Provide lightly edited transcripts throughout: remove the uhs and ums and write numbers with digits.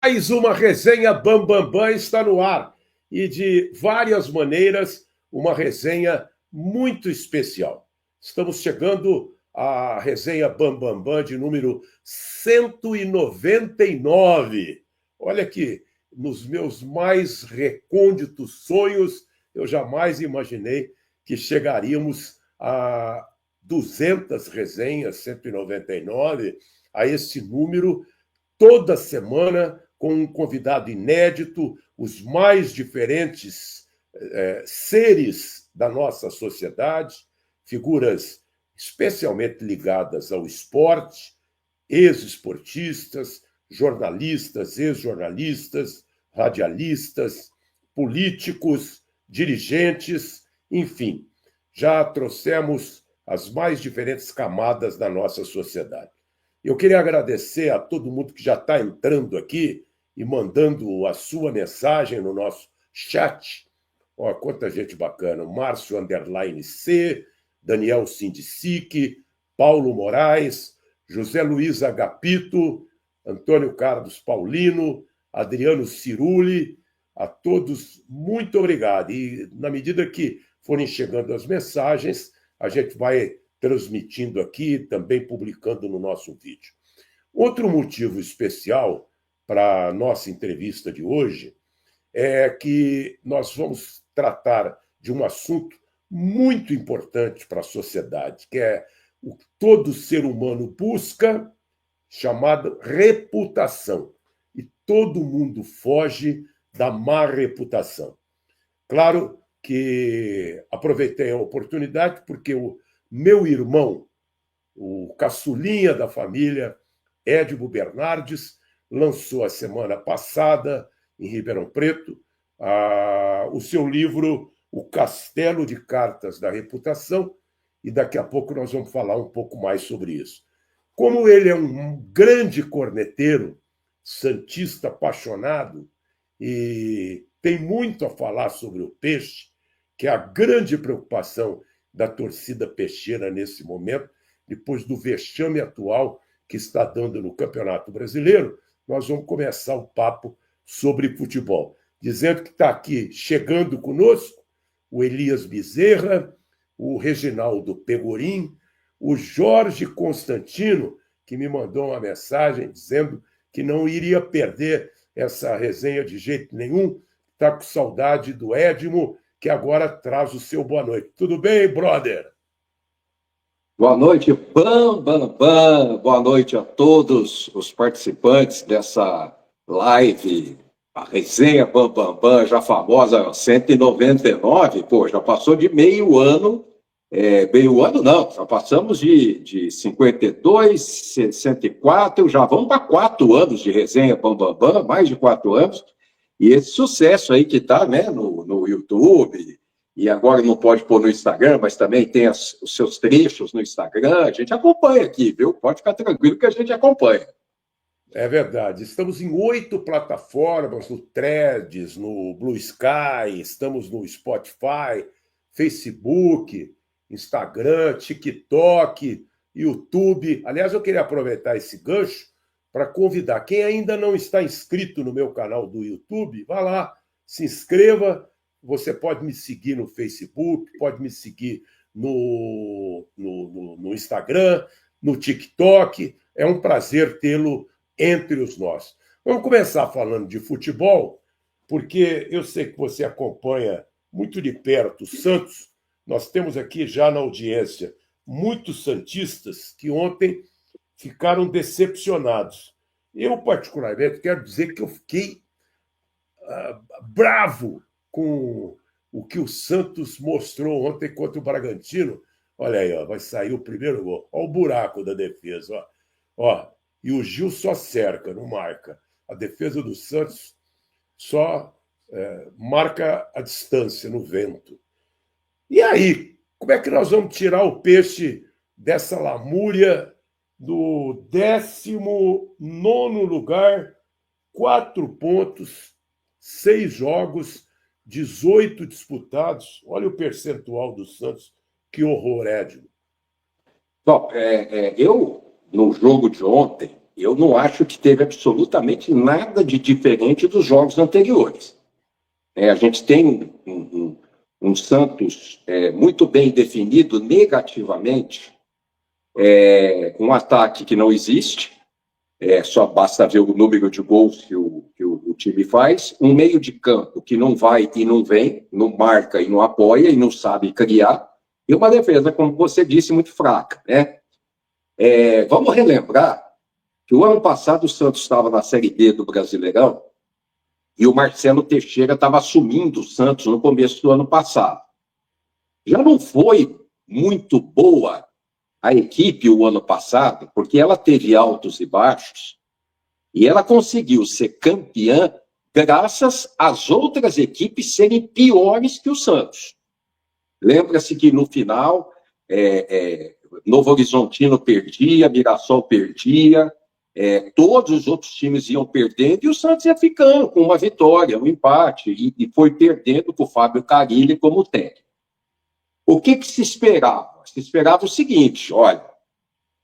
Mais uma resenha Bam Bam está no ar e de várias maneiras uma resenha muito especial. Estamos chegando à resenha Bam de número 199. Olha que nos meus mais recônditos sonhos eu jamais imaginei que chegaríamos a 200 resenhas, 199, a esse número toda semana com um convidado inédito, os mais diferentes seres da nossa sociedade, figuras especialmente ligadas ao esporte, ex-esportistas, jornalistas, ex-jornalistas, radialistas, políticos, dirigentes, enfim, já trouxemos as mais diferentes camadas da nossa sociedade. Eu queria agradecer a todo mundo que já está entrando aqui e mandando a sua mensagem no nosso chat. Ó, quanta gente bacana. Márcio Underline C, Daniel Sindicic, Paulo Moraes, José Luiz Agapito, Antônio Carlos Paulino, Adriano Ciruli, a todos, muito obrigado. E na medida que forem chegando as mensagens, a gente vai transmitindo aqui, também publicando no nosso vídeo. Outro motivo especial para a nossa entrevista de hoje é que nós vamos tratar de um assunto muito importante para a sociedade, que é o que todo ser humano busca, chamado reputação. E todo mundo foge da má reputação. Claro que aproveitei a oportunidade porque o meu irmão, o caçulinha da família, Edmo Bernardes, lançou a semana passada, em Ribeirão Preto, o seu livro O Castelo de Cartas da Reputação, e daqui a pouco nós vamos falar um pouco mais sobre isso. Como ele é um grande corneteiro, santista apaixonado, e tem muito a falar sobre o peixe, que é a grande preocupação da torcida peixeira nesse momento, depois do vexame atual que está dando no Campeonato Brasileiro, nós vamos começar o papo sobre futebol. Dizendo que está aqui chegando conosco o Elias Bezerra, o Reginaldo Pegorim, o Jorge Constantino, que me mandou uma mensagem dizendo que não iria perder essa resenha de jeito nenhum, está com saudade do Edmo, que agora traz o seu boa noite. Tudo bem, brother? Boa noite, Bam. Boa noite a todos os participantes dessa live, a resenha Bam, já famosa 199. Pô, já passou de meio ano, meio ano não, já passamos de 52, 64, já vamos para 4 anos de resenha Bam, mais de 4 anos, e esse sucesso aí que está, né, no YouTube. E agora não pode pôr no Instagram, mas também tem os seus trechos no Instagram. A gente acompanha aqui, viu? Pode ficar tranquilo que a gente acompanha. É verdade. Estamos em 8 plataformas, no Threads, no Blue Sky, estamos no Spotify, Facebook, Instagram, TikTok, YouTube. Aliás, eu queria aproveitar esse gancho para convidar quem ainda não está inscrito no meu canal do YouTube, vá lá, se inscreva. Você pode me seguir no Facebook, pode me seguir no Instagram, no TikTok. É um prazer tê-lo entre os nossos. Vamos começar falando de futebol, porque eu sei que você acompanha muito de perto o Santos. Nós temos aqui já na audiência muitos santistas que ontem ficaram decepcionados. Eu, particularmente, quero dizer que eu fiquei bravo com o que o Santos mostrou ontem contra o Bragantino. Olha aí, ó, vai sair o primeiro gol. Olha o buraco da defesa. Ó, e o Gil só cerca, não marca. A defesa do Santos só marca a distância no vento. E aí, como é que nós vamos tirar o peixe dessa lamúria do 19º lugar, 4 pontos, 6 jogos, 18 disputados? Olha o percentual do Santos. Que horror, Edmo. Bom, eu, no jogo de ontem, eu não acho que teve absolutamente nada de diferente dos jogos anteriores. A gente tem um Santos muito bem definido negativamente, um ataque que não existe, só basta ver o número de gols que o time faz, um meio de campo que não vai e não vem, não marca e não apoia e não sabe criar, e uma defesa, como você disse, muito fraca, né? Vamos relembrar que o ano passado o Santos estava na Série B do Brasileirão e o Marcelo Teixeira estava assumindo o Santos no começo do ano passado. Já não foi muito boa a equipe o ano passado, porque ela teve altos e baixos, e ela conseguiu ser campeã graças às outras equipes serem piores que o Santos. Lembra-se que no final, Novo Horizontino perdia, Mirassol perdia, todos os outros times iam perdendo e o Santos ia ficando com uma vitória, um empate, e foi perdendo com o Fábio Carille como técnico. O que se esperava? Se esperava o seguinte, olha,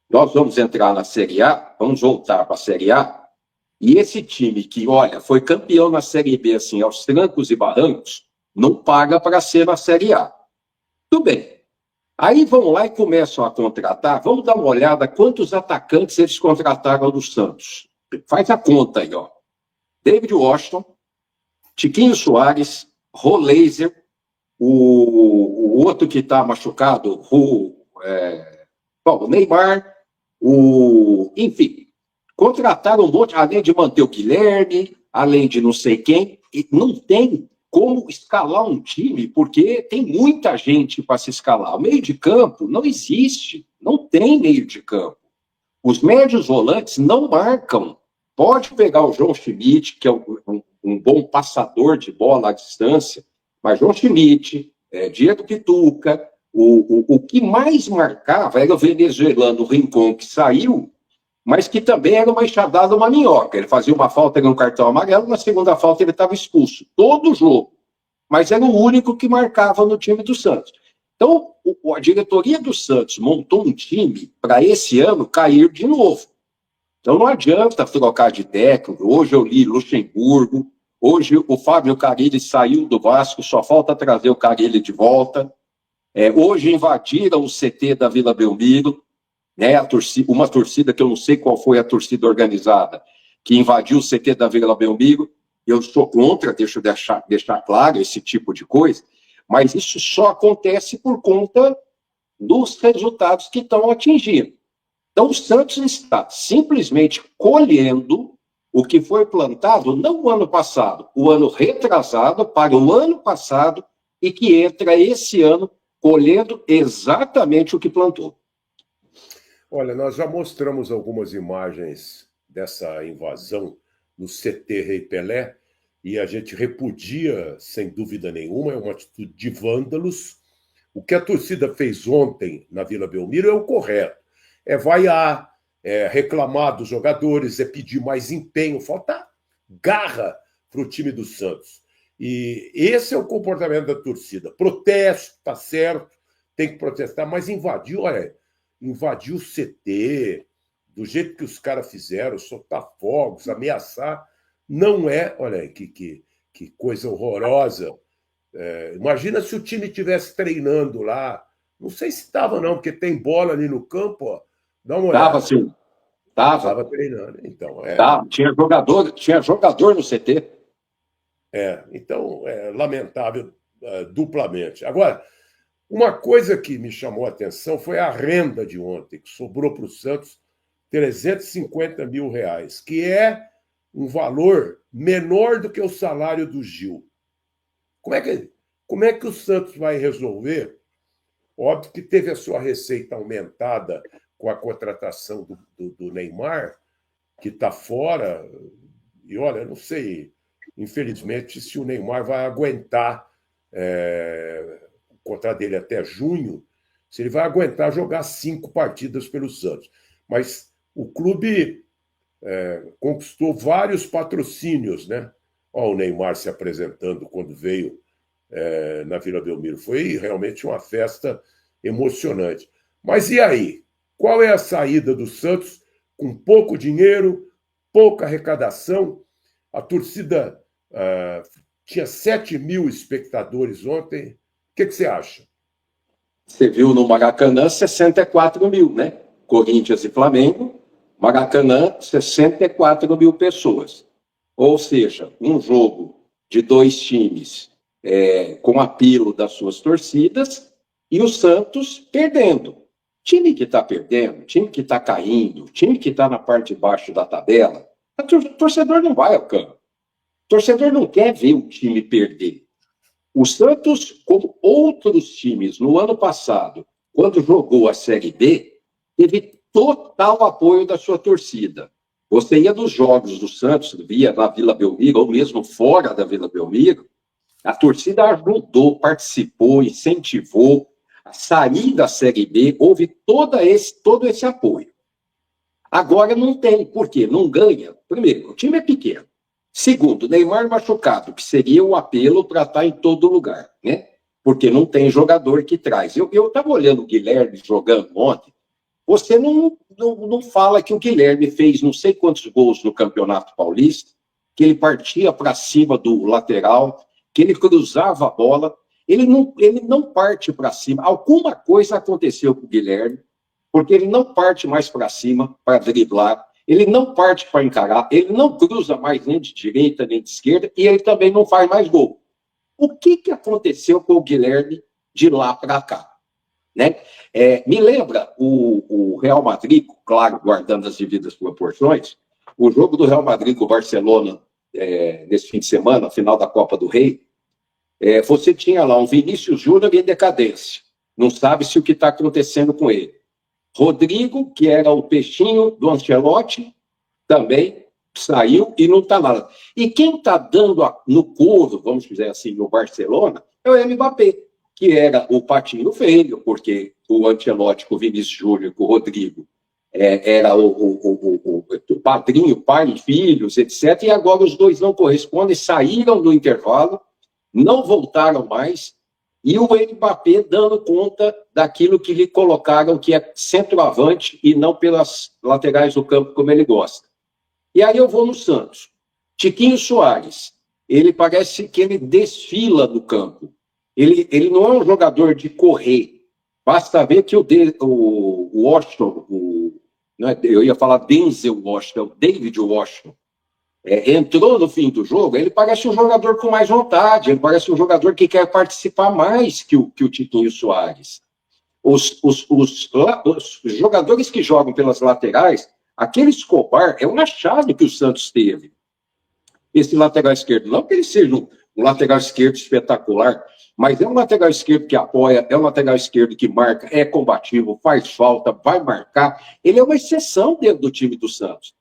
nós vamos entrar na Série A, vamos voltar para a Série A, e esse time que, olha, foi campeão na Série B, assim, aos trancos e barrancos, não paga para ser na Série A. Tudo bem. Aí vão lá e começam a contratar. Vamos dar uma olhada quantos atacantes eles contrataram do Santos. Faz a conta aí, ó. David Washington, Tiquinho Soares, Roleiser, o outro que está machucado, o Neymar, enfim, contrataram um monte, além de manter o Guilherme, além de não sei quem, e não tem como escalar um time, porque tem muita gente para se escalar. O meio de campo não existe, não tem meio de campo. Os médios volantes não marcam. Pode pegar o João Schmidt, que é um bom passador de bola à distância, mas João Schmidt, Diego Pituca, o que mais marcava era o venezuelano Rincon, que saiu, mas que também era uma enxadada, uma minhoca. Ele fazia uma falta, era um cartão amarelo, na segunda falta ele estava expulso. Todo o jogo. Mas era o único que marcava no time do Santos. Então, a diretoria do Santos montou um time para esse ano cair de novo. Então, não adianta trocar de técnico. Hoje eu li Luxemburgo, hoje o Fábio Carille saiu do Vasco, só falta trazer o Carille de volta. Hoje invadiram o CT da Vila Belmiro, né, uma torcida que eu não sei qual foi a torcida organizada, que invadiu o CT da Vila Belmiro. Eu sou contra, deixa eu deixar claro esse tipo de coisa, mas isso só acontece por conta dos resultados que estão atingindo. Então, o Santos está simplesmente colhendo o que foi plantado não o ano passado, o ano retrasado para o ano passado, e que entra esse ano colhendo exatamente o que plantou. Olha, nós já mostramos algumas imagens dessa invasão no CT Rei Pelé, e a gente repudia, sem dúvida nenhuma, é uma atitude de vândalos. O que a torcida fez ontem na Vila Belmiro é o correto. É vaiar, é reclamar dos jogadores, é pedir mais empenho, falta garra para o time do Santos. E esse é o comportamento da torcida. Protesto, tá certo, tem que protestar, mas invadir o CT, do jeito que os caras fizeram, soltar fogos, ameaçar, não é... Olha aí, que coisa horrorosa. Imagina se o time estivesse treinando lá. Não sei se estava, não, porque tem bola ali no campo, ó. Dá uma olhada. Estava, sim. Estava treinando. Então, tinha jogador no CT. Então, é lamentável duplamente. Agora, uma coisa que me chamou a atenção foi a renda de ontem, que sobrou para o Santos R$350 mil, que é um valor menor do que o salário do Gil. Como é que o Santos vai resolver? Óbvio que teve a sua receita aumentada com a contratação do Neymar, que está fora. E olha, eu não sei, infelizmente, se o Neymar vai aguentar o contrato dele até junho, se ele vai aguentar jogar 5 partidas pelo Santos. Mas o clube conquistou vários patrocínios, né? Olha o Neymar se apresentando quando veio na Vila Belmiro. Foi realmente uma festa emocionante. Mas e aí? Qual é a saída do Santos com pouco dinheiro, pouca arrecadação. A torcida tinha 7 mil espectadores ontem. O que você acha? Você viu no Maracanã 64 mil, né? Corinthians e Flamengo, Maracanã, 64 mil pessoas. Ou seja, um jogo de dois times com apelo das suas torcidas e o Santos perdendo. Time que está perdendo, time que está caindo, time que está na parte de baixo da tabela, o torcedor não vai ao campo. O torcedor não quer ver o time perder. O Santos, como outros times, no ano passado, quando jogou a Série B, teve total apoio da sua torcida. Você ia nos jogos do Santos, via na Vila Belmiro, ou mesmo fora da Vila Belmiro, a torcida ajudou, participou, incentivou a sair da Série B, houve todo esse apoio. Agora não tem, por quê? Não ganha. Primeiro, o time é pequeno. Segundo, Neymar machucado, que seria o apelo para estar em todo lugar, né? Porque não tem jogador que traz. Eu estava olhando o Guilherme jogando ontem, você não fala que o Guilherme fez não sei quantos gols no Campeonato Paulista, que ele partia para cima do lateral, que ele cruzava a bola, ele não parte para cima. Alguma coisa aconteceu com o Guilherme, porque ele não parte mais para cima para driblar, ele não parte para encarar, ele não cruza mais nem de direita nem de esquerda e ele também não faz mais gol. O que aconteceu com o Guilherme de lá para cá? Né? Me lembra o Real Madrid, claro, guardando as devidas proporções, o jogo do Real Madrid com o Barcelona nesse fim de semana, final da Copa do Rei, você tinha lá um Vinícius Júnior em decadência, não sabe se o que está acontecendo com ele. Rodrigo, que era o peixinho do Ancelotti, também saiu e não está nada. E quem está dando no couro, vamos dizer assim, no Barcelona, é o Mbappé, que era o patinho feio, porque o Ancelotti com o Vinícius Júnior, com o Rodrigo, era o padrinho, pai e filhos, etc. E agora os dois não correspondem, saíram do intervalo, não voltaram mais, e o Mbappé dando conta daquilo que lhe colocaram, que é centroavante e não pelas laterais do campo, como ele gosta. E aí eu vou no Santos. Tiquinho Soares, ele parece que ele desfila no campo. Ele não é um jogador de correr. Basta ver que o Washington, eu ia falar Denzel Washington, o David Washington, entrou no fim do jogo, ele parece um jogador com mais vontade, ele parece um jogador que quer participar mais que o Tiquinho Soares. Os jogadores que jogam pelas laterais, aquele Escobar é uma chave que o Santos teve. Esse lateral esquerdo, não que ele seja um lateral esquerdo espetacular, mas é um lateral esquerdo que apoia, é um lateral esquerdo que marca, é combativo, faz falta, vai marcar. Ele é uma exceção dentro do time do Santos.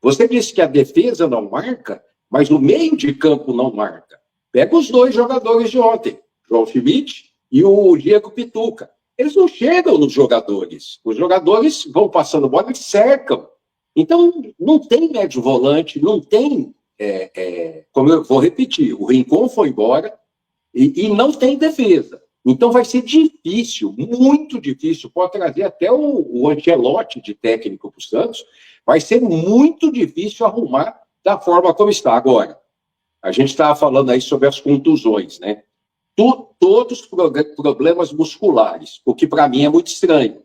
Você disse que a defesa não marca, mas o meio de campo não marca. Pega os dois jogadores de ontem, João Schmidt e o Diego Pituca. Eles não chegam nos jogadores. Os jogadores vão passando bola e cercam. Então, não tem médio volante, não tem... como eu vou repetir, o Rincon foi embora e não tem defesa. Então vai ser difícil, muito difícil, pode trazer até o Ancelotti de técnico para o Santos, vai ser muito difícil arrumar da forma como está. Agora, a gente estava falando aí sobre as contusões, né? Todos os problemas musculares, o que para mim é muito estranho.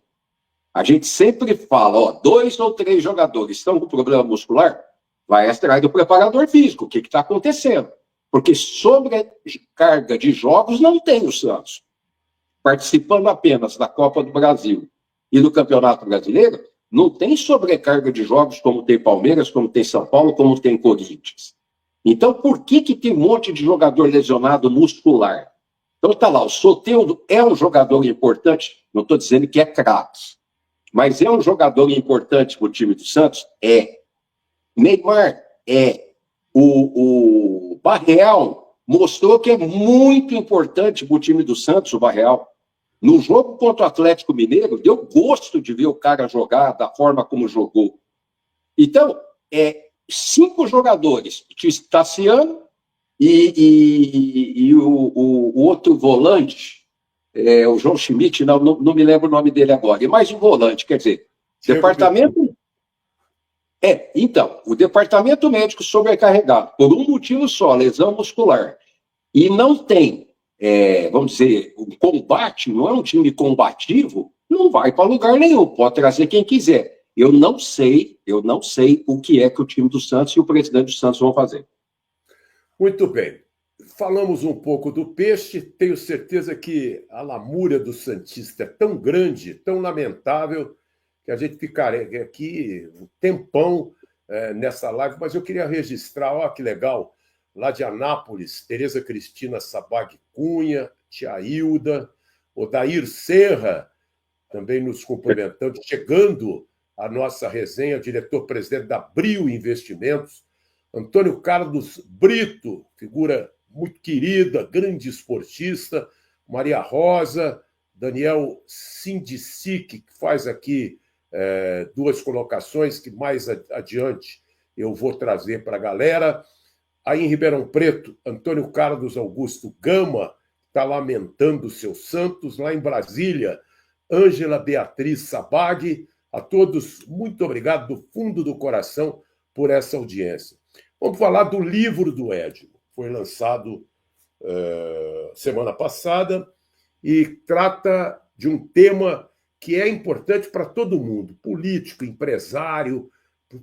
A gente sempre fala, 2 ou 3 jogadores estão com problema muscular, vai atrás do preparador físico, o que está acontecendo? Porque sobrecarga de jogos não tem o Santos. Participando apenas da Copa do Brasil e do Campeonato Brasileiro, não tem sobrecarga de jogos como tem Palmeiras, como tem São Paulo, como tem Corinthians. Então, por que tem um monte de jogador lesionado muscular? Então, tá lá, o Soteldo é um jogador importante, não estou dizendo que é craque, mas é um jogador importante para o time do Santos? É. Neymar é. O Barreal mostrou que é muito importante para o time do Santos, o Barreal. No jogo contra o Atlético Mineiro, deu gosto de ver o cara jogar da forma como jogou. Então, 5 jogadores, Tassiano e o outro volante, o João Schmidt, não me lembro o nome dele agora, e mais um volante, quer dizer, departamento... Então, o departamento médico sobrecarregado, por um motivo só, lesão muscular, e não tem, vamos dizer, um combate, não é um time combativo, não vai para lugar nenhum, pode trazer quem quiser. Eu não sei o que é que o time do Santos e o presidente do Santos vão fazer. Muito bem. Falamos um pouco do Peixe, tenho certeza que a lamúria do Santista é tão grande, tão lamentável, que a gente ficaria aqui um tempão nessa live, mas eu queria registrar, olha que legal, lá de Anápolis, Tereza Cristina Sabag Cunha, tia Hilda, Odair Serra, também nos cumprimentando, chegando à nossa resenha, diretor-presidente da Brio Investimentos, Antônio Carlos Brito, figura muito querida, grande esportista, Maria Rosa, Daniel Sindicic, que faz aqui duas colocações que mais adiante eu vou trazer para a galera. Aí em Ribeirão Preto, Antônio Carlos Augusto Gama está lamentando seus santos. Lá em Brasília, Ângela Beatriz Sabag. A todos, muito obrigado do fundo do coração por essa audiência. Vamos falar do livro do Edmo. Foi lançado semana passada e trata de um tema que é importante para todo mundo, político, empresário,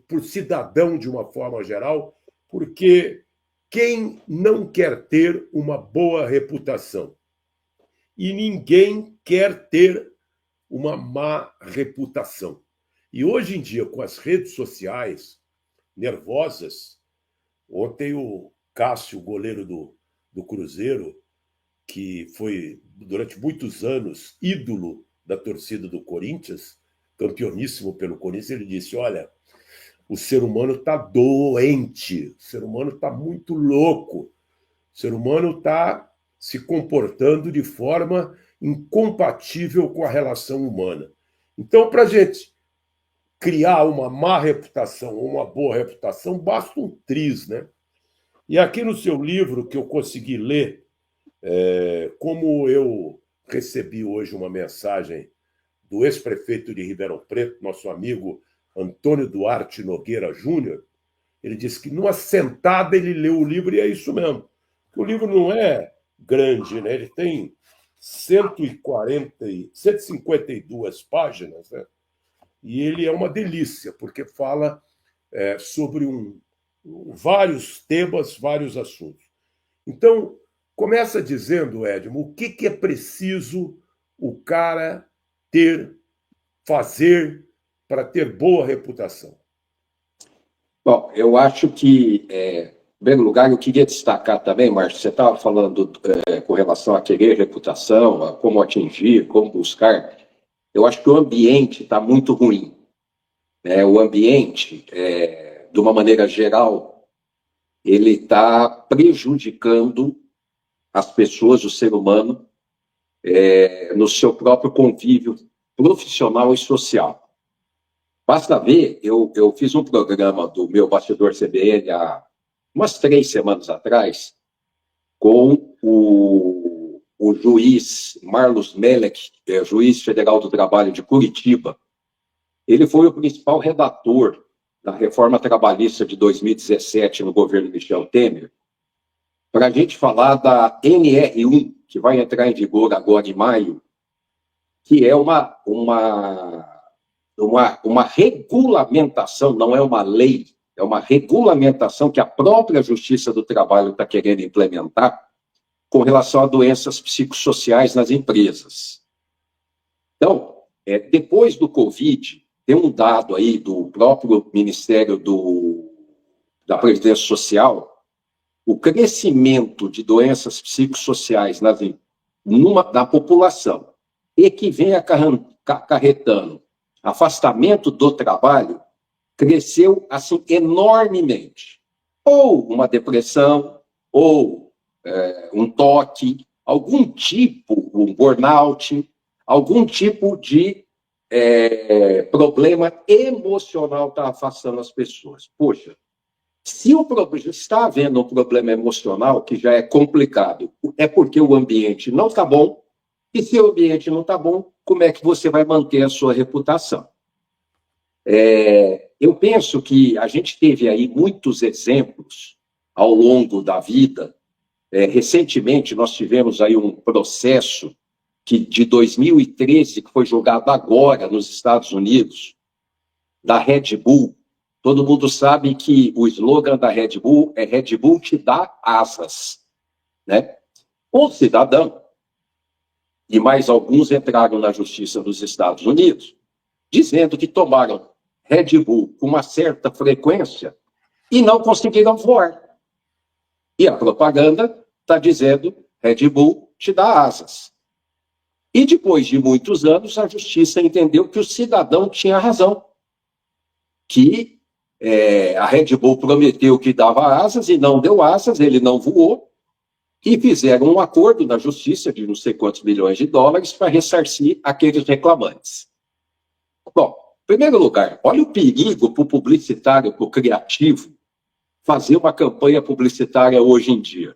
por cidadão de uma forma geral, porque quem não quer ter uma boa reputação? E ninguém quer ter uma má reputação. E hoje em dia, com as redes sociais nervosas, ontem o Cássio, goleiro do Cruzeiro, que foi, durante muitos anos, ídolo da torcida do Corinthians, campeoníssimo pelo Corinthians, ele disse, olha, o ser humano está doente, o ser humano está muito louco, o ser humano está se comportando de forma incompatível com a relação humana. Então, para a gente criar uma má reputação ou uma boa reputação, basta um triz, né? E aqui no seu livro, que eu consegui ler, como eu recebi hoje uma mensagem do ex-prefeito de Ribeirão Preto, nosso amigo Antônio Duarte Nogueira Júnior, ele disse que numa sentada ele leu o livro, e é isso mesmo. O livro não é grande, né? Ele tem 152 páginas, né? E ele é uma delícia, porque fala sobre vários temas, vários assuntos. Então, começa dizendo, Edmo, o que é preciso o cara fazer para ter boa reputação? Bom, eu acho que, em primeiro lugar, eu queria destacar também, Márcio, você estava falando com relação a querer reputação, a como atingir, como buscar. Eu acho que o ambiente está muito ruim. O ambiente, de uma maneira geral, ele está prejudicando as pessoas, o ser humano, no seu próprio convívio profissional e social. Basta ver, eu fiz um programa do meu bastidor CBN há umas 3 semanas atrás com o juiz Marlos Melek, juiz federal do trabalho de Curitiba. Ele foi o principal redator da reforma trabalhista de 2017 no governo Michel Temer, para a gente falar da NR1, que vai entrar em vigor agora em maio, que é uma regulamentação, não é uma lei, é uma regulamentação que a própria Justiça do Trabalho está querendo implementar com relação a doenças psicossociais nas empresas. Então, depois do Covid, tem um dado aí do próprio Ministério da Previdência Social, o crescimento de doenças psicossociais na população e que vem acarretando afastamento do trabalho, cresceu assim enormemente. Ou uma depressão, ou um toque, algum tipo, um burnout, algum tipo de problema emocional está afastando as pessoas. Poxa, se está havendo um problema emocional, que já é complicado, é porque o ambiente não está bom, e se o ambiente não está bom, como é que você vai manter a sua reputação? Eu penso que a gente teve aí muitos exemplos ao longo da vida. Recentemente, nós tivemos aí um processo de 2013, que foi julgado agora nos Estados Unidos, da Red Bull. Todo mundo sabe que o slogan da Red Bull é Red Bull te dá asas, né? Um cidadão e mais alguns entraram na justiça dos Estados Unidos, dizendo que tomaram Red Bull com uma certa frequência e não conseguiram voar. E a propaganda está dizendo Red Bull te dá asas. E depois de muitos anos, a justiça entendeu que o cidadão tinha razão, que a Red Bull prometeu que dava asas e não deu asas, ele não voou, e fizeram um acordo na justiça de não sei quantos milhões de dólares para ressarcir aqueles reclamantes. Bom, em primeiro lugar, olha o perigo para o publicitário, para o criativo, fazer uma campanha publicitária hoje em dia.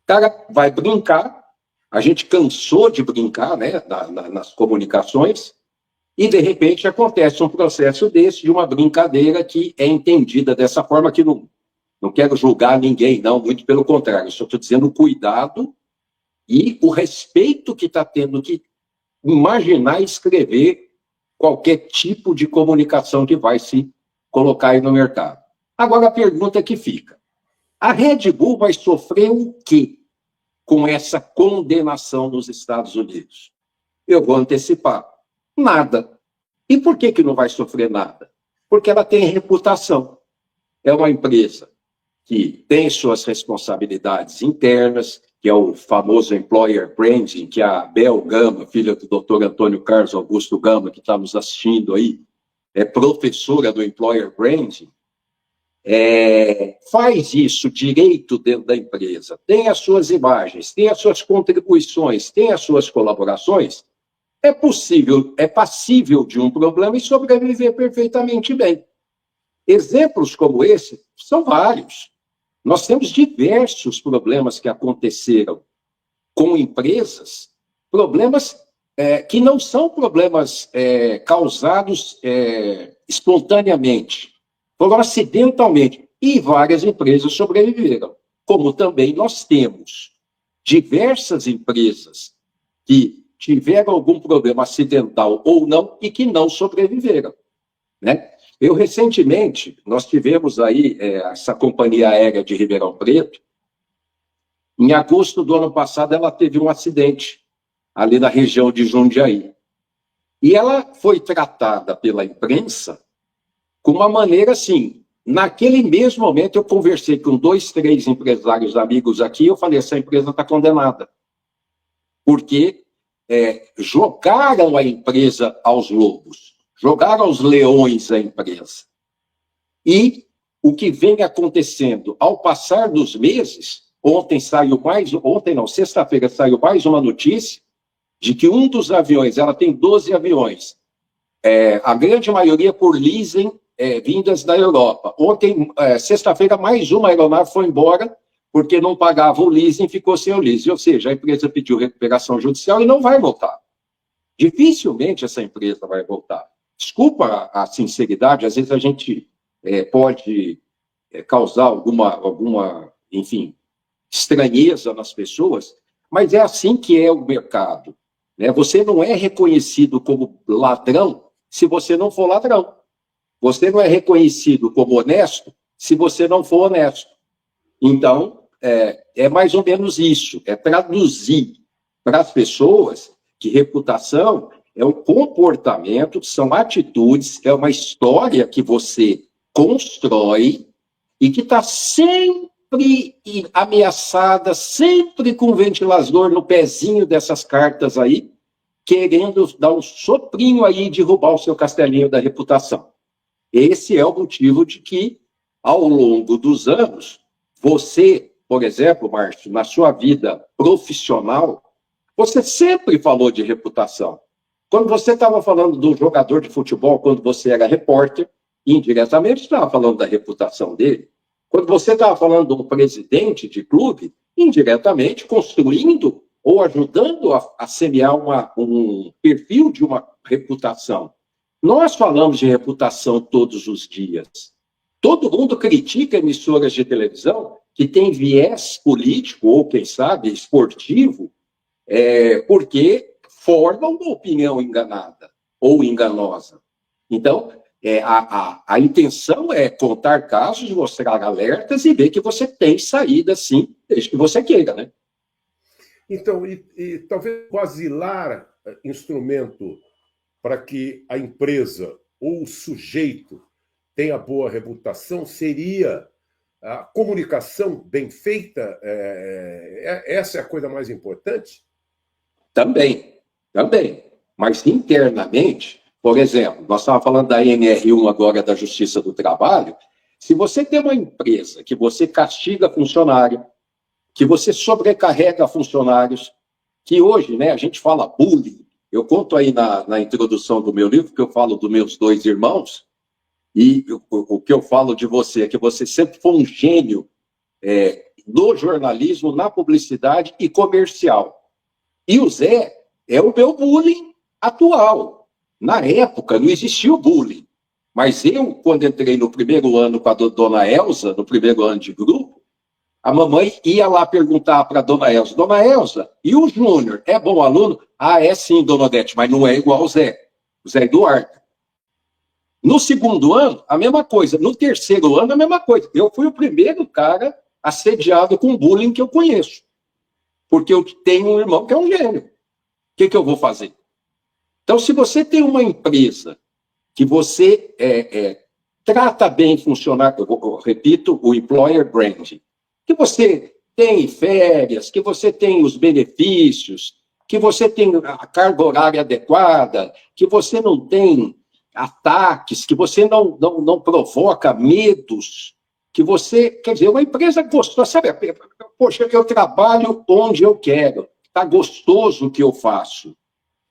O cara vai brincar, a gente cansou de brincar, né, nas comunicações, e, de repente, acontece um processo desse, de uma brincadeira que é entendida dessa forma, que não quero julgar ninguém, não, muito pelo contrário, só estou dizendo o cuidado e o respeito que está tendo que imaginar e escrever qualquer tipo de comunicação que vai se colocar aí no mercado. Agora, a pergunta que fica: a Red Bull vai sofrer o quê com essa condenação nos Estados Unidos? Eu vou antecipar. Nada. E por que não vai sofrer nada? Porque ela tem reputação. É uma empresa que tem suas responsabilidades internas, que é o famoso employer branding, que a Bel Gama, filha do Dr. Antônio Carlos Augusto Gama, que está nos assistindo aí, é professora do employer branding, faz isso direito dentro da empresa, tem as suas imagens, tem as suas contribuições, tem as suas colaborações, é passível de um problema e sobreviver perfeitamente bem. Exemplos como esse são vários. Nós temos diversos problemas que aconteceram com empresas, problemas que não são problemas causados espontaneamente, foram acidentalmente, e várias empresas sobreviveram. Como também nós temos diversas empresas que tiveram algum problema acidental ou não e que não sobreviveram, né? Recentemente, nós tivemos aí essa companhia aérea de Ribeirão Preto. Em agosto do ano passado, ela teve um acidente ali na região de Jundiaí. E ela foi tratada pela imprensa com uma maneira assim. Naquele mesmo momento, eu conversei com 2, 3 empresários amigos aqui, e eu falei: essa empresa está condenada. Porque jogaram a empresa aos lobos, jogaram aos leões a empresa. E o que vem acontecendo, ao passar dos meses, sexta-feira saiu mais uma notícia de que um dos aviões, ela tem 12 aviões, a grande maioria por leasing, vindas da Europa. Sexta-feira, mais uma aeronave foi embora, porque não pagava o leasing, ficou sem o leasing. Ou seja, a empresa pediu recuperação judicial e não vai voltar. Dificilmente essa empresa vai voltar. Desculpa a sinceridade, às vezes a gente pode causar alguma, enfim, estranheza nas pessoas, mas é assim que é o mercado, né? Você não é reconhecido como ladrão se você não for ladrão. Você não é reconhecido como honesto se você não for honesto. Então, é mais ou menos isso, é traduzir para as pessoas que reputação é um comportamento, são atitudes, é uma história que você constrói e que está sempre ameaçada, sempre com o ventilador no pezinho dessas cartas aí, querendo dar um soprinho aí e derrubar o seu castelinho da reputação. Esse é o motivo de que, ao longo dos anos, você, por exemplo, Márcio, na sua vida profissional, você sempre falou de reputação. Quando você estava falando do jogador de futebol, quando você era repórter, indiretamente estava falando da reputação dele. Quando você estava falando de um presidente de clube, indiretamente construindo ou ajudando a semear um perfil de uma reputação. Nós falamos de reputação todos os dias. Todo mundo critica emissoras de televisão que têm viés político ou, quem sabe, esportivo, porque formam uma opinião enganada ou enganosa. Então, a intenção é contar casos, mostrar alertas e ver que você tem saída, sim, desde que você queira, né? Então, e talvez o basilar instrumento para que a empresa ou o sujeito tenha boa reputação seria a comunicação bem feita? Essa é a coisa mais importante? Também. Mas internamente, por exemplo, nós estávamos falando da NR1 agora, da Justiça do Trabalho. Se você tem uma empresa que você castiga funcionário, que você sobrecarrega funcionários, que hoje, né, a gente fala bullying. Eu conto aí na introdução do meu livro, que eu falo dos meus 2 irmãos, e o que eu falo de você é que você sempre foi um gênio do jornalismo, na publicidade e comercial. E o Zé é o meu bullying atual. Na época não existia o bullying, mas eu, quando entrei no primeiro ano com a dona Elza, no primeiro ano de grupo, a mamãe ia lá perguntar para a dona Elza, e o Júnior, é bom aluno? Ah, é sim, dona Odete, mas não é igual ao Zé. O Zé Eduardo. No segundo ano, a mesma coisa. No terceiro ano, a mesma coisa. Eu fui o primeiro cara assediado com bullying que eu conheço. Porque eu tenho um irmão que é um gênio. O que eu vou fazer? Então, se você tem uma empresa que você trata bem funcionário, eu repito, o employer branding, que você tem férias, que você tem os benefícios, que você tem a carga horária adequada, que você não tem ataques, que você não provoca medos, que você, quer dizer, uma empresa gostosa, sabe? Poxa, eu trabalho onde eu quero, está gostoso o que eu faço.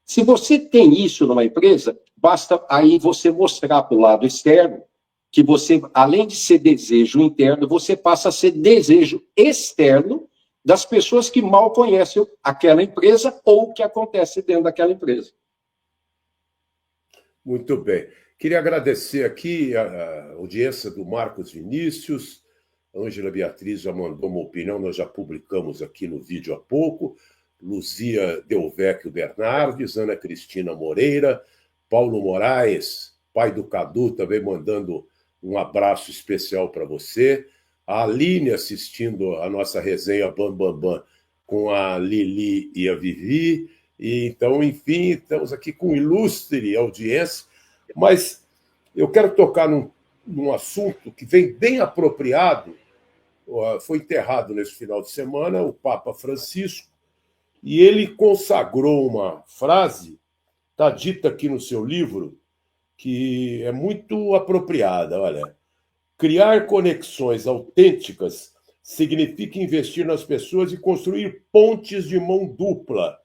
Se você tem isso numa empresa, basta aí você mostrar para o lado externo que você, além de ser desejo interno, você passa a ser desejo externo das pessoas que mal conhecem aquela empresa ou o que acontece dentro daquela empresa. Muito bem. Queria agradecer aqui a audiência do Marcos Vinícius. Ângela Beatriz já mandou uma opinião, nós já publicamos aqui no vídeo há pouco. Luzia Delvecchio Bernardes, Ana Cristina Moreira, Paulo Moraes, pai do Cadu, também mandando um abraço especial para você. A Aline assistindo a nossa resenha Bam Bam Bam com a Lili e a Vivi. E, então, enfim, estamos aqui com ilustre audiência, mas eu quero tocar num assunto que vem bem apropriado. Foi enterrado nesse final de semana o Papa Francisco, e ele consagrou uma frase, está dita aqui no seu livro, que é muito apropriada. Olha, criar conexões autênticas significa investir nas pessoas e construir pontes de mão dupla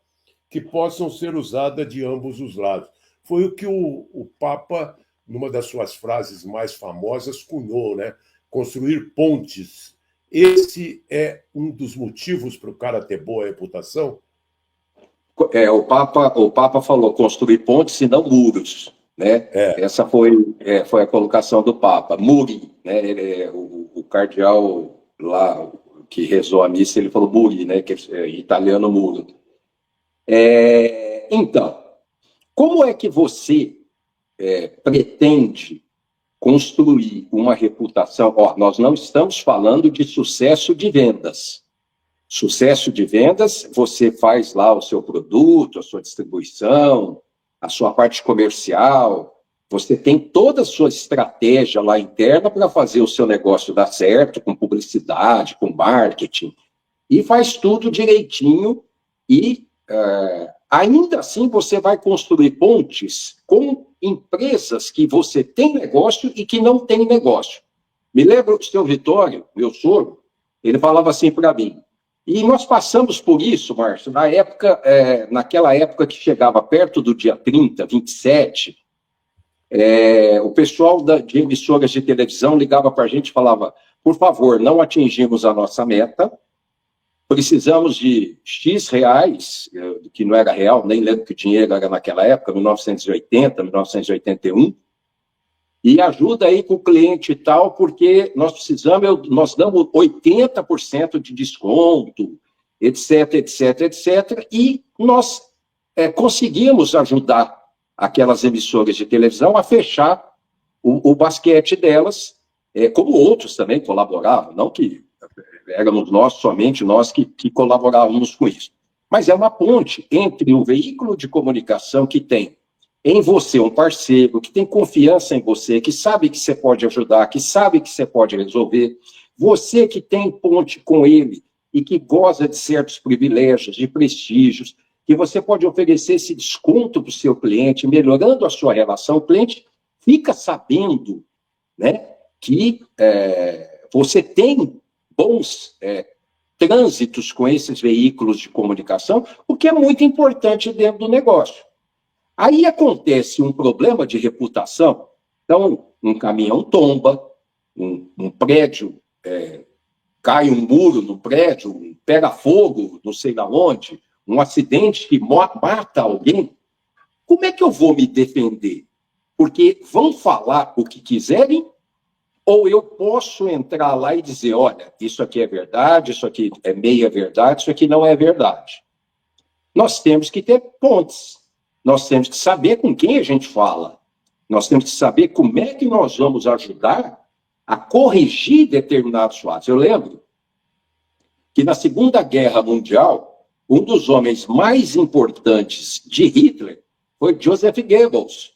que possam ser usadas de ambos os lados. Foi o que o Papa, numa das suas frases mais famosas, cunhou, né? Construir pontes. Esse é um dos motivos para o cara ter boa reputação? O Papa falou construir pontes e não muros, né? Essa foi a colocação do Papa. Muri, né? O cardeal lá que rezou a missa, ele falou muri, né? Que é italiano muro. Então, como é que você pretende construir uma reputação? Nós não estamos falando de sucesso de vendas. Sucesso de vendas, você faz lá o seu produto, a sua distribuição, a sua parte comercial, você tem toda a sua estratégia lá interna para fazer o seu negócio dar certo, com publicidade, com marketing, e faz tudo direitinho e ainda assim você vai construir pontes com empresas que você tem negócio e que não tem negócio. Me lembro do seu Vitório, meu sogro, ele falava assim para mim, e nós passamos por isso, Márcio, naquela época que chegava perto do dia 30, 27, o pessoal de emissoras de televisão ligava para a gente e falava, por favor, não atingimos a nossa meta, precisamos de X reais, que não era real, nem lembro que o dinheiro era naquela época, 1980, 1981, e ajuda aí com o cliente e tal, porque nós precisamos, nós damos 80% de desconto, etc, etc, etc, e nós conseguimos ajudar aquelas emissoras de televisão a fechar o basquete delas, como outros também colaboravam, não que éramos nós, somente nós que colaborávamos com isso. Mas é uma ponte entre o veículo de comunicação que tem em você um parceiro, que tem confiança em você, que sabe que você pode ajudar, que sabe que você pode resolver, você que tem ponte com ele e que goza de certos privilégios, de prestígios, que você pode oferecer esse desconto para o seu cliente, melhorando a sua relação, o cliente fica sabendo, né, que você tem bons trânsitos com esses veículos de comunicação, o que é muito importante dentro do negócio. Aí acontece um problema de reputação, então um caminhão tomba, um prédio, cai um muro no prédio, pega fogo, não sei lá onde, um acidente que mata alguém, como é que eu vou me defender? Porque vão falar o que quiserem, ou eu posso entrar lá e dizer, olha, isso aqui é verdade, isso aqui é meia verdade, isso aqui não é verdade. Nós temos que ter pontes. Nós temos que saber com quem a gente fala. Nós temos que saber como é que nós vamos ajudar a corrigir determinados fatos. Eu lembro que na Segunda Guerra Mundial, um dos homens mais importantes de Hitler foi Joseph Goebbels,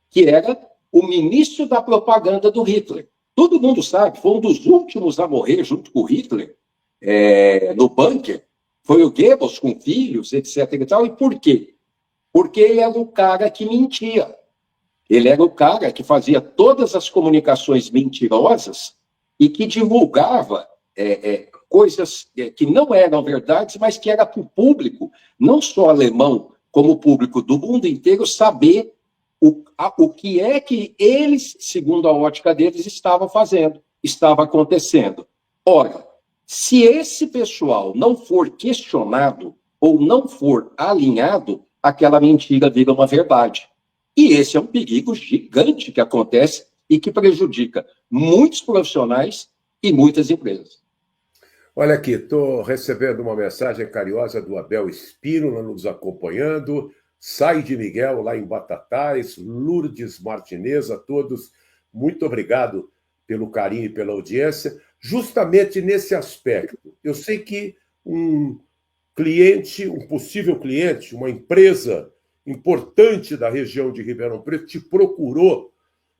que era o ministro da propaganda do Hitler. Todo mundo sabe, foi um dos últimos a morrer junto com o Hitler no bunker. Foi o Goebbels com filhos, etc. E tal. E por quê? Porque ele era o cara que mentia. Ele era o cara que fazia todas as comunicações mentirosas e que divulgava coisas que não eram verdades, mas que era para o público, não só alemão, como o público do mundo inteiro, saber o que é que eles, segundo a ótica deles, estavam fazendo, estava acontecendo. Ora, se esse pessoal não for questionado ou não for alinhado, aquela mentira vira uma verdade. E esse é um perigo gigante que acontece e que prejudica muitos profissionais e muitas empresas. Olha aqui, estou recebendo uma mensagem carinhosa do Abel Espínola nos acompanhando, Sai de Miguel lá em Batatais, Lourdes Martinez, a todos, muito obrigado pelo carinho e pela audiência. Justamente nesse aspecto, eu sei que um cliente, um possível cliente, uma empresa importante da região de Ribeirão Preto te procurou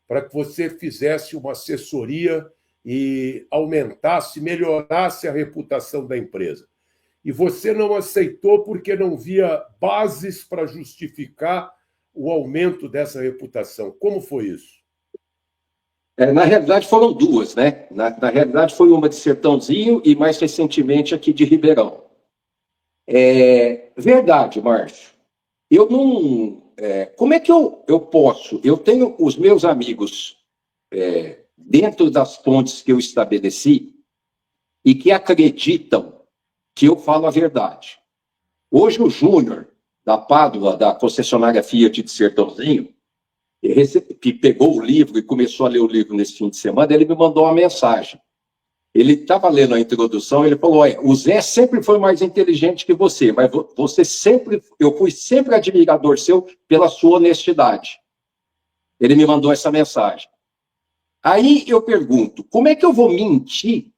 para que você fizesse uma assessoria e aumentasse, melhorasse a reputação da empresa. E você não aceitou porque não via bases para justificar o aumento dessa reputação. Como foi isso? Na realidade, foram duas, né? Na realidade, foi uma de Sertãozinho e, mais recentemente, aqui de Ribeirão. Verdade, Márcio. Eu não... como é que eu posso? Eu tenho os meus amigos dentro das pontes que eu estabeleci e que acreditam que eu falo a verdade. Hoje o Júnior, da Pádua, da concessionária Fiat de Sertãozinho, que pegou o livro e começou a ler o livro nesse fim de semana, ele me mandou uma mensagem. Ele estava lendo a introdução, ele falou, olha, o Zé sempre foi mais inteligente que você, mas você sempre, eu fui sempre admirador seu pela sua honestidade. Ele me mandou essa mensagem. Aí eu pergunto, como é que eu vou mentir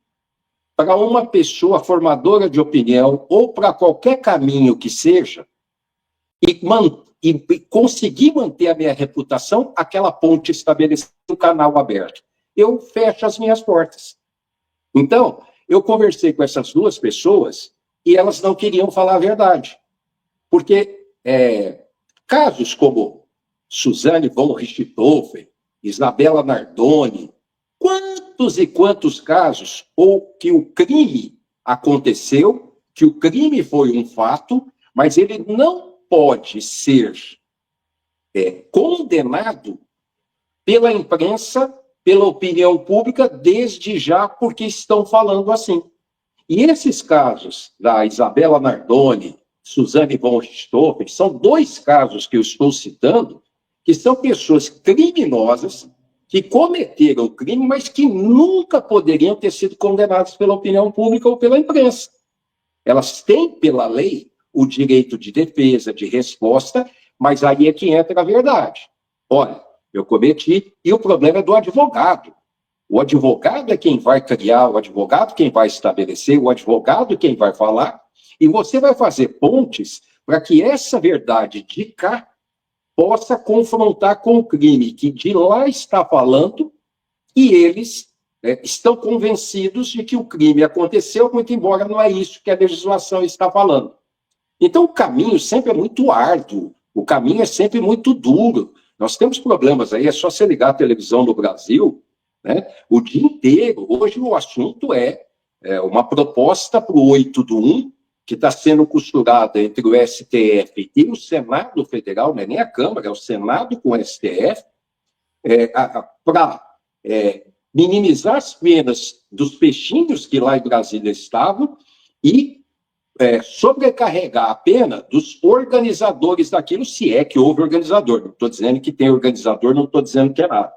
para uma pessoa formadora de opinião ou para qualquer caminho que seja e conseguir manter a minha reputação, aquela ponte estabelecida, o canal aberto? Eu fecho as minhas portas. Então, eu conversei com essas duas pessoas e elas não queriam falar a verdade. Porque casos como Suzane von Richthofen, Isabela Nardoni, quantos e quantos casos, ou que o crime aconteceu, que o crime foi um fato, mas ele não pode ser condenado pela imprensa, pela opinião pública, desde já, porque estão falando assim. E esses casos da Isabela Nardoni, Suzane von Richthofen, são 2 casos que eu estou citando, que são pessoas criminosas que cometeram o crime, mas que nunca poderiam ter sido condenadas pela opinião pública ou pela imprensa. Elas têm, pela lei, o direito de defesa, de resposta, mas aí é que entra a verdade. Olha, eu cometi, e o problema é do advogado. O advogado é quem vai criar, o advogado quem vai estabelecer, o advogado quem vai falar, e você vai fazer pontes para que essa verdade de cá possa confrontar com o crime que de lá está falando, e eles estão convencidos de que o crime aconteceu, muito embora não é isso que a legislação está falando. Então, o caminho sempre é muito árduo, o caminho é sempre muito duro. Nós temos problemas aí, é só você ligar a televisão no Brasil, né, o dia inteiro. Hoje o assunto é uma proposta para o 8/1, que está sendo costurada entre o STF e o Senado Federal, não é nem a Câmara, é o Senado com o STF, para minimizar as penas dos peixinhos que lá em Brasília estavam e sobrecarregar a pena dos organizadores daquilo, se é que houve organizador. Não estou dizendo que tem organizador, não estou dizendo que é nada.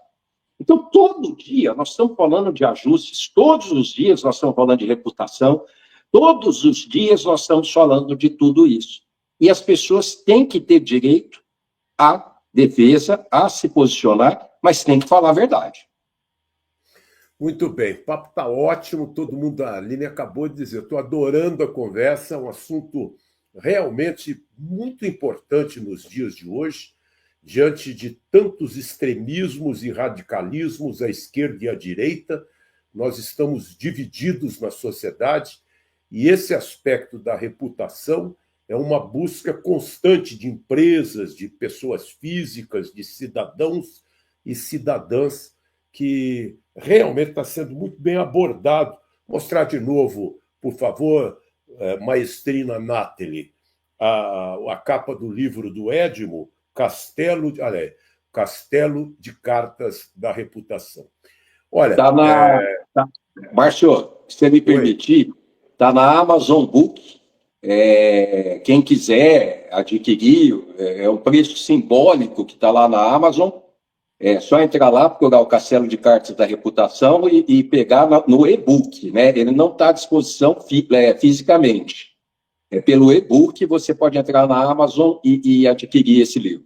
Então, todo dia nós estamos falando de ajustes, todos os dias nós estamos falando de reputação, todos os dias nós estamos falando de tudo isso. E as pessoas têm que ter direito à defesa, a se posicionar, mas têm que falar a verdade. Muito bem, o papo está ótimo, todo mundo, a Aline acabou de dizer, estou adorando a conversa, é um assunto realmente muito importante nos dias de hoje, diante de tantos extremismos e radicalismos à esquerda e à direita, nós estamos divididos na sociedade, e esse aspecto da reputação é uma busca constante de empresas, de pessoas físicas, de cidadãos e cidadãs, que realmente está sendo muito bem abordado. Mostrar de novo, por favor, maestrina Nathalie, a capa do livro do Edmo, Castelo de Cartas da Reputação. Olha... Márcio, se você me permitir, está na Amazon Book. Quem quiser adquirir, é um preço simbólico que está lá na Amazon. É só entrar lá, procurar o Castelo de Cartas da Reputação e pegar no e-book, né? Ele não está à disposição fisicamente. Pelo e-book você pode entrar na Amazon e adquirir esse livro.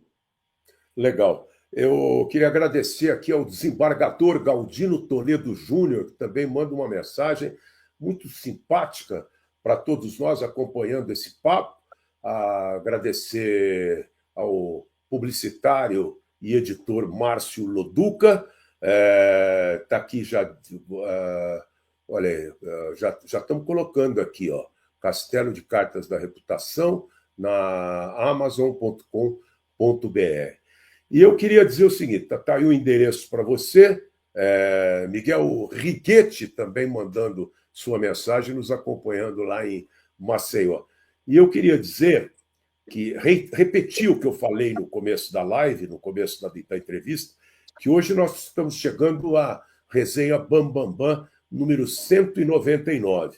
Legal. Eu queria agradecer aqui ao desembargador Galdino Toledo Júnior, que também manda uma mensagem muito simpática para todos nós acompanhando esse papo. Agradecer ao publicitário e editor Márcio Loduca, está aqui já, olha, já estamos colocando aqui, ó, Castelo de Cartas da Reputação na amazon.com.br. E eu queria dizer o seguinte, tá aí o endereço para você, Miguel Righetti também mandando sua mensagem, nos acompanhando lá em Maceió. E eu queria dizer que repetir o que eu falei no começo da live, no começo da entrevista, que hoje nós estamos chegando à resenha Bam Bam Bam, número 199.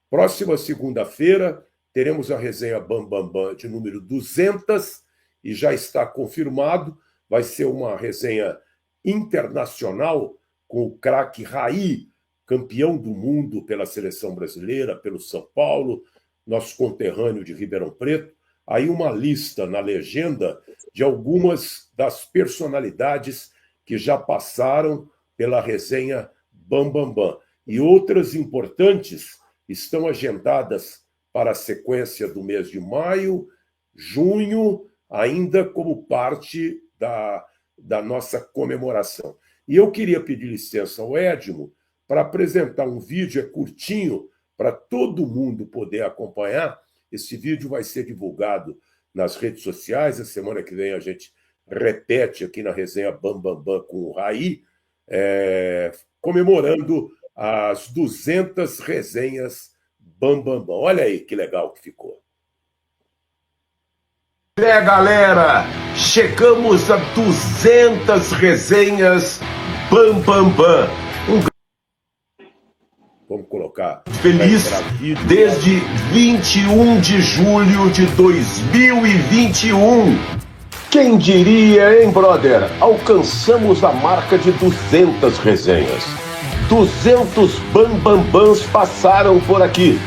Próxima segunda-feira, teremos a resenha Bam Bam Bam de número 200, e já está confirmado, vai ser uma resenha internacional com o craque Raí, campeão do mundo pela seleção brasileira, pelo São Paulo, nosso conterrâneo de Ribeirão Preto. Aí uma lista na legenda de algumas das personalidades que já passaram pela resenha Bam Bam Bam. E outras importantes estão agendadas para a sequência do mês de maio, junho, ainda como parte da nossa comemoração. E eu queria pedir licença ao Edmo para apresentar um vídeo, curtinho, para todo mundo poder acompanhar. Esse vídeo vai ser divulgado nas redes sociais. A semana que vem a gente repete aqui na resenha Bam Bam Bam com o Raí, comemorando as 200 resenhas Bam Bam Bam. Olha aí que legal que ficou. Galera, chegamos a 200 resenhas Bam Bam Bam. Vamos colocar colocar. Feliz desde 21 de julho de 2021. Quem diria, hein, brother? Alcançamos a marca de 200 resenhas. 200 bambambãs passaram por aqui.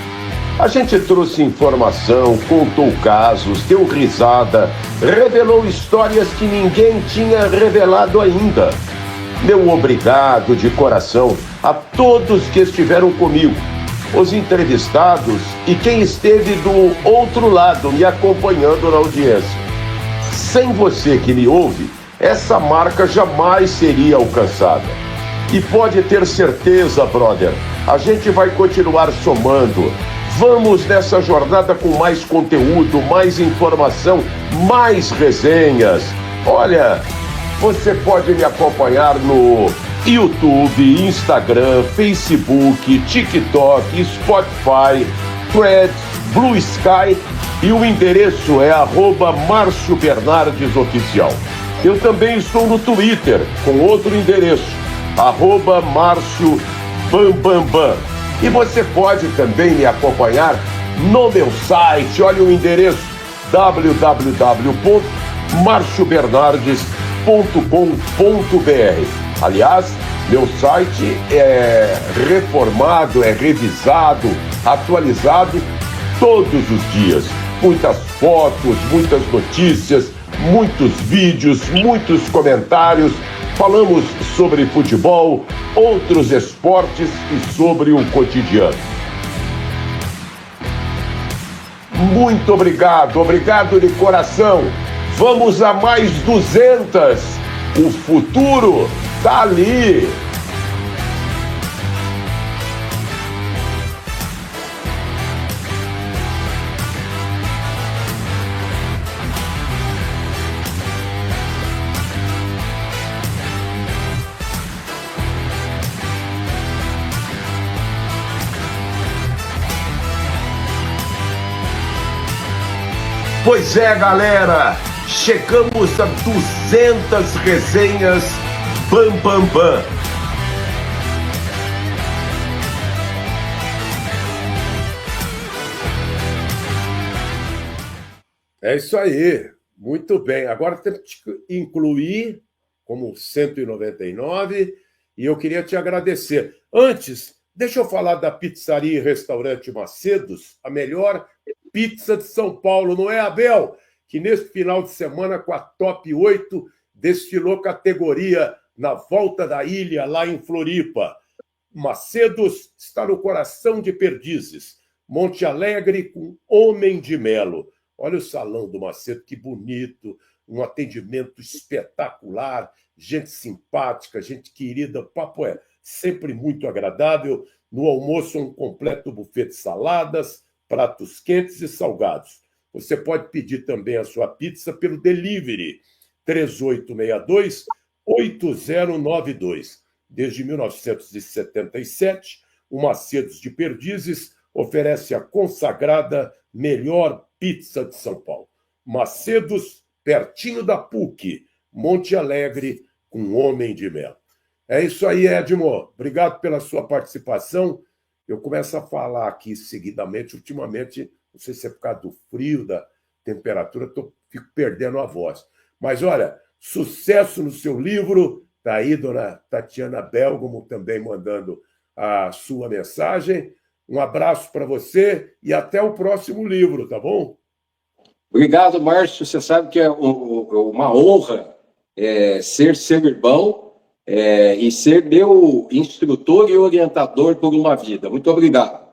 A gente trouxe informação, contou casos, deu risada, revelou histórias que ninguém tinha revelado ainda. Meu obrigado de coração a todos que estiveram comigo, os entrevistados e quem esteve do outro lado me acompanhando na audiência. Sem você que me ouve, essa marca jamais seria alcançada. E pode ter certeza, brother, a gente vai continuar somando. Vamos nessa jornada com mais conteúdo, mais informação, mais resenhas. Olha, você pode me acompanhar no YouTube, Instagram, Facebook, TikTok, Spotify, Threads, Blue Sky e o endereço é @MárcioBernardesOficial. Eu também estou no Twitter com outro endereço, @MárcioBambambam. E você pode também me acompanhar no meu site, olha o endereço www.marciobernardes.com.br. Aliás, meu site é reformado, é revisado, atualizado todos os dias. Muitas fotos, muitas notícias, muitos vídeos, muitos comentários. Falamos sobre futebol, outros esportes e sobre o cotidiano. Muito obrigado, obrigado de coração. Vamos a mais 200. O futuro tá ali. Pois é, galera, chegamos a 200 resenhas Bambambam. É isso aí, muito bem. Agora temos que incluir como 199 e eu queria te agradecer. Antes, deixa eu falar da pizzaria e restaurante Macedos, a melhor pizza de São Paulo, não é, Abel? Que neste final de semana, com a Top 8, desfilou categoria na volta da ilha, lá em Floripa. Macedos está no coração de Perdizes. Monte Alegre com Homem de Melo. Olha o salão do Macedo, que bonito, um atendimento espetacular, gente simpática, gente querida, o papo é sempre muito agradável. No almoço, um completo buffet de saladas, pratos quentes e salgados. Você pode pedir também a sua pizza pelo delivery 3862-8092. Desde 1977, o Macedos de Perdizes oferece a consagrada melhor pizza de São Paulo. Macedos, pertinho da PUC, Monte Alegre, com Homem de Melo. É isso aí, Edmo. Obrigado pela sua participação. Eu começo a falar aqui seguidamente, ultimamente, não sei se é por causa do frio, da temperatura, fico perdendo a voz. Mas, olha, sucesso no seu livro. Está aí, dona Tatiana Belgomo, também mandando a sua mensagem. Um abraço para você e até o próximo livro, tá bom? Obrigado, Márcio. Você sabe que é uma honra ser seu irmão e ser meu instrutor e orientador por uma vida. Muito obrigado.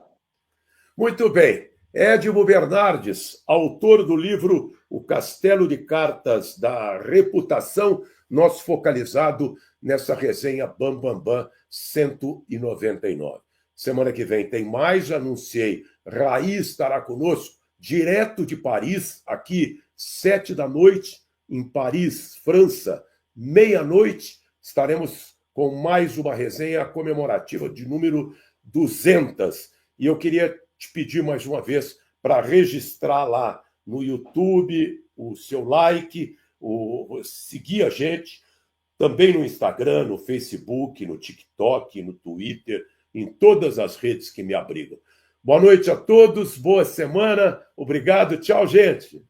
Muito bem. Edmo Bernardes, autor do livro O Castelo de Cartas da Reputação, nosso focalizado nessa resenha Bambambam 199. Semana que vem tem mais, anunciei. Raí estará conosco, direto de Paris, aqui, 7h, em Paris, França, 00:30, estaremos com mais uma resenha comemorativa de número 200. E eu queria te pedir mais uma vez para registrar lá no YouTube o seu like, seguir a gente, também no Instagram, no Facebook, no TikTok, no Twitter, em todas as redes que me abrigam. Boa noite a todos, boa semana, obrigado, tchau, gente.